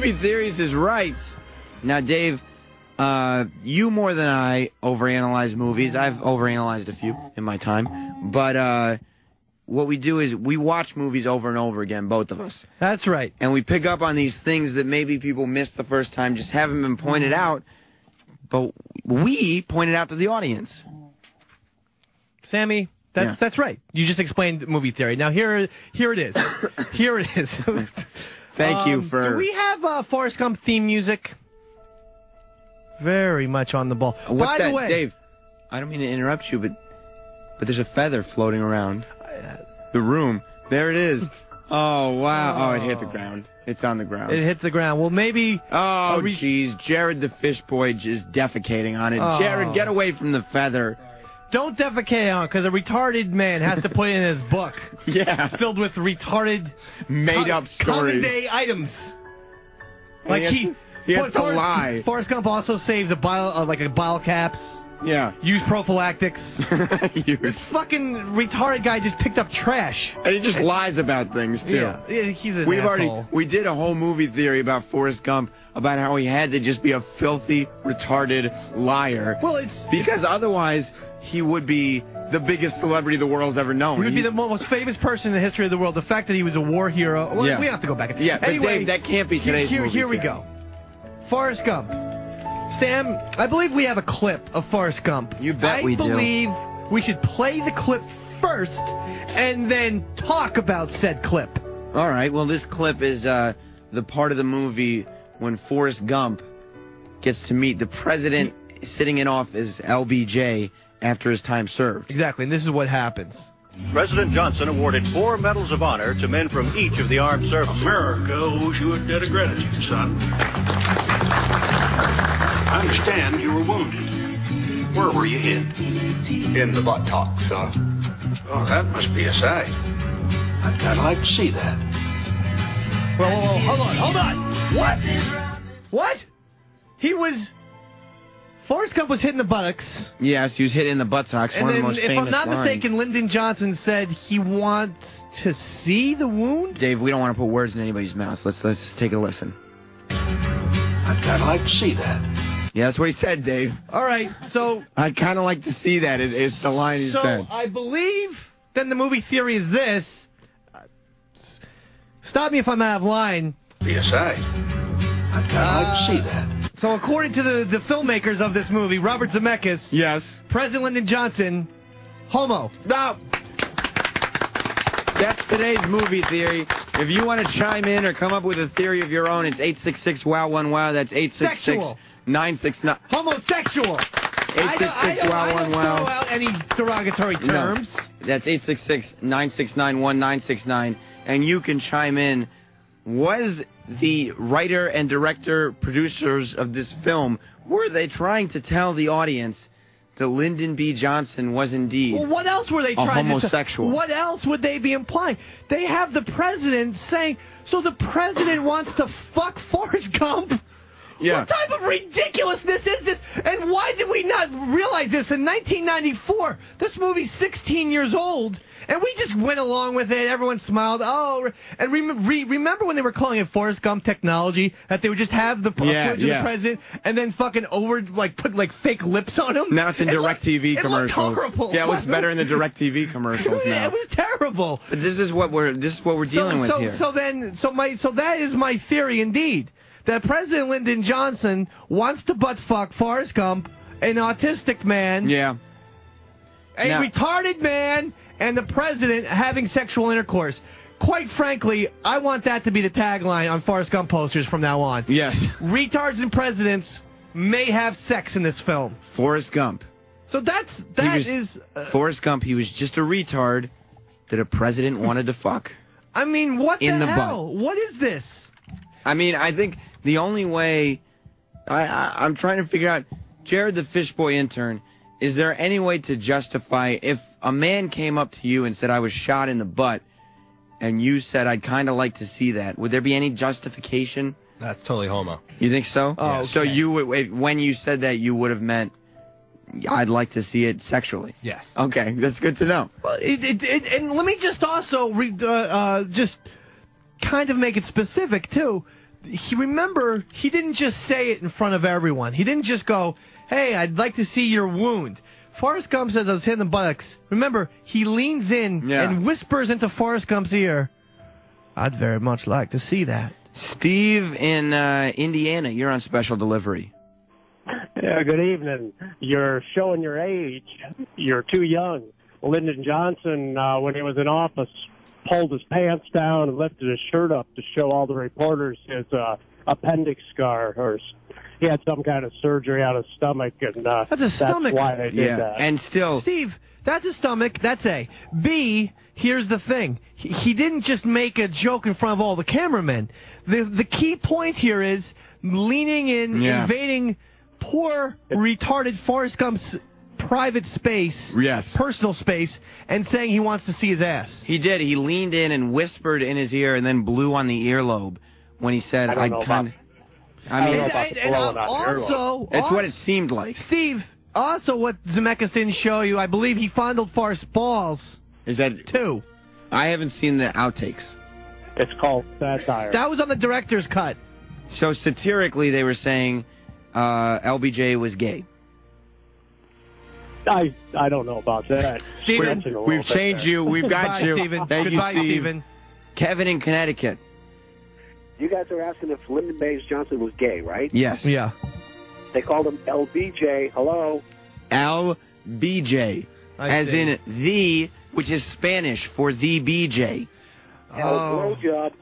movie theories is right. Now, Dave, you more than I overanalyze movies. I've overanalyzed a few in my time. But what we do is we watch movies over and over again, both of us. That's right. And we pick up on these things that maybe people missed the first time, just haven't been pointed out. But we pointed out to the audience. Sammy, that's right. You just explained movie theory. Now here it is. Here it is. Thank you for... Do we have Forrest Gump theme music? Very much on the ball. What's By that, the way, Dave? I don't mean to interrupt you, but there's a feather floating around the room. There it is. Oh, wow. Oh, it hit the ground. It's on the ground. It hit the ground. Well, maybe... Oh, jeez. Jared the fish boy is defecating on it. Oh. Jared, get away from the feather. Don't defecate on it, because a retarded man has to put it in his book. Yeah. Filled with retarded... Made-up stories. Common-day items. Like he has to lie. Forrest Gump also saves a bottle caps. Yeah. Use prophylactics. This fucking retarded guy just picked up trash. And he just lies about things, too. Yeah, he's an asshole. We did a whole movie theory about Forrest Gump, about how he had to just be a filthy, retarded liar. Well, because otherwise, he would be the biggest celebrity the world's ever known. He would be the most famous person in the history of the world. The fact that he was a war hero. Well, yeah. We have to go back. Yeah, anyway, but Dave, that can't be today's movie Here we go. Forrest Gump. Sam, I believe we have a clip of Forrest Gump. You bet we do. I believe we should play the clip first and then talk about said clip. All right, well, this clip is the part of the movie when Forrest Gump gets to meet the president sitting in office, LBJ, after his time served. Exactly, and this is what happens. President Johnson awarded 4 medals of honor to men from each of the armed services. America owes you a debt of gratitude, son. I understand you were wounded. Where were you hit? In the buttocks, sir. Oh, that must be a sight. I'd kind of like to see that. Whoa, hold on. What? Forrest Gump was hit in the buttocks. Yes, he was hit in the buttocks. And one then, of the most if famous I'm not lines. mistaken, Lyndon Johnson said he wants to see the wound. Dave, we don't want to put words in anybody's mouth. Let's take a listen. I'd kind of like to see that. Yeah, that's what he said, Dave. All right, so... I'd kind of like to see that, is the line he said. So, I believe, then the movie theory is this. Stop me if I'm out of line. Be a sight. I'd kind of like to see that. So, according to the filmmakers of this movie, Robert Zemeckis... Yes. President Lyndon Johnson, homo. No! That's today's movie theory. If you want to chime in or come up with a theory of your own, it's 866-WOW-1-WOW. That's 866-969. Homosexual. 866-WOW-1-WOW. I don't throw out any derogatory terms. No. That's 866-969-1969. And you can chime in. Was the writer and director, producers of this film, were they trying to tell the audience that Lyndon B. Johnson was indeed well, what else were they trying homosexual? What else would they be implying? They have the president saying, so the president wants to fuck Forrest Gump? Yeah. What type of ridiculousness is this? And why did we not realize this in 1994? This movie's 16 years old, and we just went along with it. Everyone smiled. Oh, and remember when they were calling it Forrest Gump technology? That they would just have the footage of the president and then fucking put fake lips on him? Now it's in DirecTV commercials. It looked horrible. Yeah, it looks better in the DirecTV commercials now. It was terrible. But this is what we're dealing with here. So that is my theory indeed. That President Lyndon Johnson wants to butt fuck Forrest Gump, an autistic man, a retarded man, and the president having sexual intercourse. Quite frankly, I want that to be the tagline on Forrest Gump posters from now on. Yes. Retards and presidents may have sex in this film. Forrest Gump. So Forrest Gump, he was just a retard that a president wanted to fuck. I mean, what in the the hell? butt. What is this? I mean, I think the only way I'm trying to figure out, Jared the fish boy intern, is there any way to justify if a man came up to you and said I was shot in the butt and you said I'd kind of like to see that, would there be any justification? That's totally homo. You think so? Oh, okay. So you would, when you said that, you would have meant I'd like to see it sexually. Yes. Okay, that's good to know. Well, and let me just also just kind of make it specific too. he didn't just say it in front of everyone. He didn't just go, "Hey, I'd like to see your wound." Forrest Gump says I was hitting the buttocks. Remember, he leans in and whispers into Forrest Gump's ear, "I'd very much like to see that." Steve in Indiana, you're on special delivery. Yeah, good evening. You're showing your age. You're too young. Lyndon Johnson, when he was in office, pulled his pants down and lifted his shirt up to show all the reporters his appendix scar, or he had some kind of surgery on his stomach, and that's a stomach. That's why they did that. And still, Steve, that's a stomach. That's A. B. Here's the thing. He didn't just make a joke in front of all the cameramen. The key point here is leaning in, invading poor, retarded Forrest Gump's private space, personal space, and saying he wants to see his ass. He did. He leaned in and whispered in his ear and then blew on the earlobe when he said, I mean, also, it's what it seemed like. Steve, also what Zemeckis didn't show you, I believe he fondled Forrest's balls. Is that too? I haven't seen the outtakes. It's called satire. That was on the director's cut. So satirically, they were saying LBJ was gay. I don't know about that. Steven, we've changed you. We've got you. Steven. Thank Goodbye, you, Steve. Steven. Kevin in Connecticut. You guys are asking if Lyndon Baines Johnson was gay, right? Yes. Yeah. They called him LBJ. Hello? LBJ. As in the, which is Spanish for the BJ. Blowjob.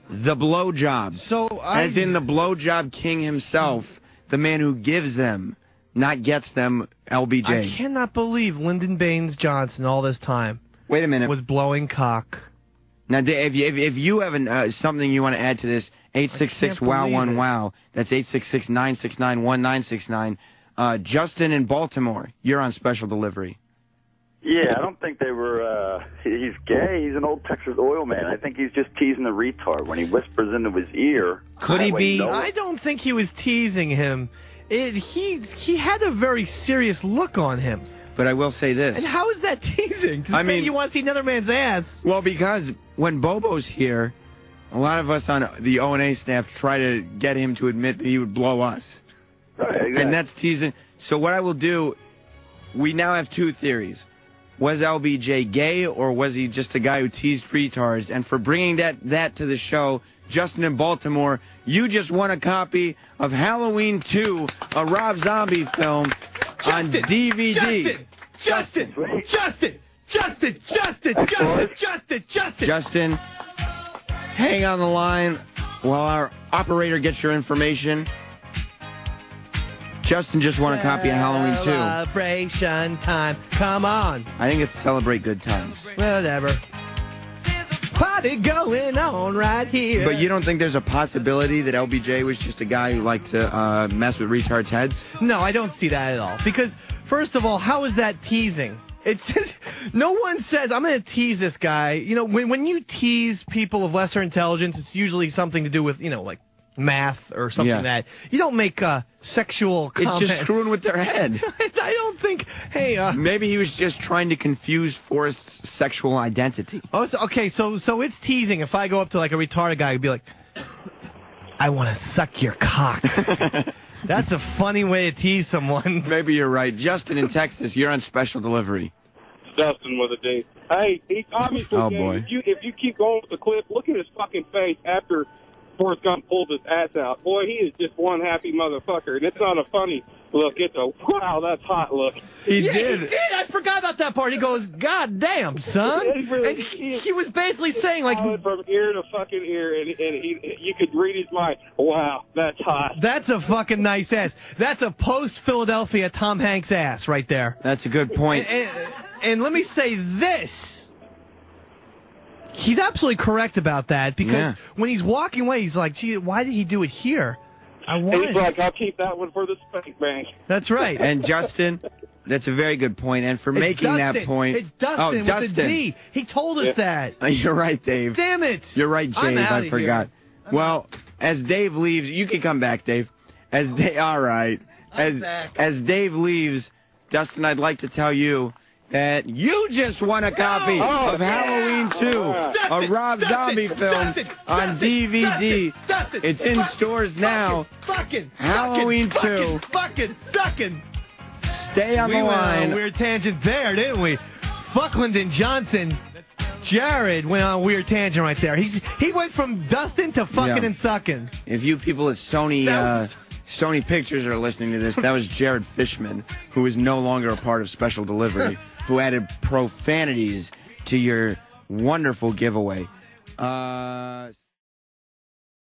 The blowjob. So as in the blowjob king himself, the man who gives them, not gets them, LBJ. I cannot believe Lyndon Baines Johnson all this time. Wait a minute. Was blowing cock. Now, if you have something you want to add to this, 866-WOW-1-WOW. That's 866-969-1969. Justin in Baltimore, you're on special delivery. Yeah, I don't think they were, he's gay. He's an old Texas oil man. I think he's just teasing the retard when he whispers into his ear. Could he be? I don't think he was teasing him. He had a very serious look on him. But I will say this. And how is that teasing? To say you want to see another man's ass? Well, because when Bobo's here, a lot of us on the O&A staff try to get him to admit that he would blow us. Right, exactly. And that's teasing. So what I will do, we now have two theories. Was LBJ gay, or was he just a guy who teased retards? And for bringing that to the show, Justin in Baltimore, you just won a copy of Halloween 2, a Rob Zombie film on DVD. Justin, hang on the line while our operator gets your information. Justin just won a copy of Halloween 2. Celebration time. Come on. I think it's Celebrate Good Times. Whatever. Party going on right here. But you don't think there's a possibility that LBJ was just a guy who liked to mess with retards' heads? No, I don't see that at all. Because, first of all, how is that teasing? It's just, no one says, I'm going to tease this guy. You know, when you tease people of lesser intelligence, it's usually something to do with, like math or something that you don't make sexual comments. It's just screwing with their head. I don't think, maybe he was just trying to confuse Forrest's sexual identity. Oh, okay, so it's teasing. If I go up to like a retarded guy, I'd be like, I want to suck your cock. That's a funny way to tease someone. Maybe you're right. Justin in Texas, you're on special delivery. Justin with a D. Hey, he obviously, boy. If you keep going with the clip, look at his fucking face after Forrest Gump pulled his ass out. Boy, he is just one happy motherfucker. And it's not a funny look. It's a, wow, that's hot look. He did. He did. I forgot about that part. He goes, God damn, son. And he was basically saying, like, from ear to fucking ear, and you could read his mind. Wow, that's hot. That's a fucking nice ass. That's a post-Philadelphia Tom Hanks ass right there. That's a good point. And let me say this. He's absolutely correct about that, because when he's walking away, he's like, gee, why did he do it here? He's like, I'll keep that one for the spank bank. That's right. And Justin, that's a very good point. And for making that point. It's Dustin with Dustin. a D. He told us that. You're right, Dave. Damn it. You're right, Dave. I forgot. Well, as Dave leaves, you can come back, Dave. All right. As Dave leaves, Dustin, I'd like to tell you, that you just won a copy of Halloween 2, a Rob Zombie film on DVD. It's in stores now. Halloween 2. Stay on the line. We went on a weird tangent there, didn't we? Fuck Lyndon Johnson. Jared went on a weird tangent right there. He went from Dustin to fucking and sucking. If you people at Sony Pictures are listening to this, that was Jared Fishman, who is no longer a part of Special Delivery, who added profanities to your wonderful giveaway.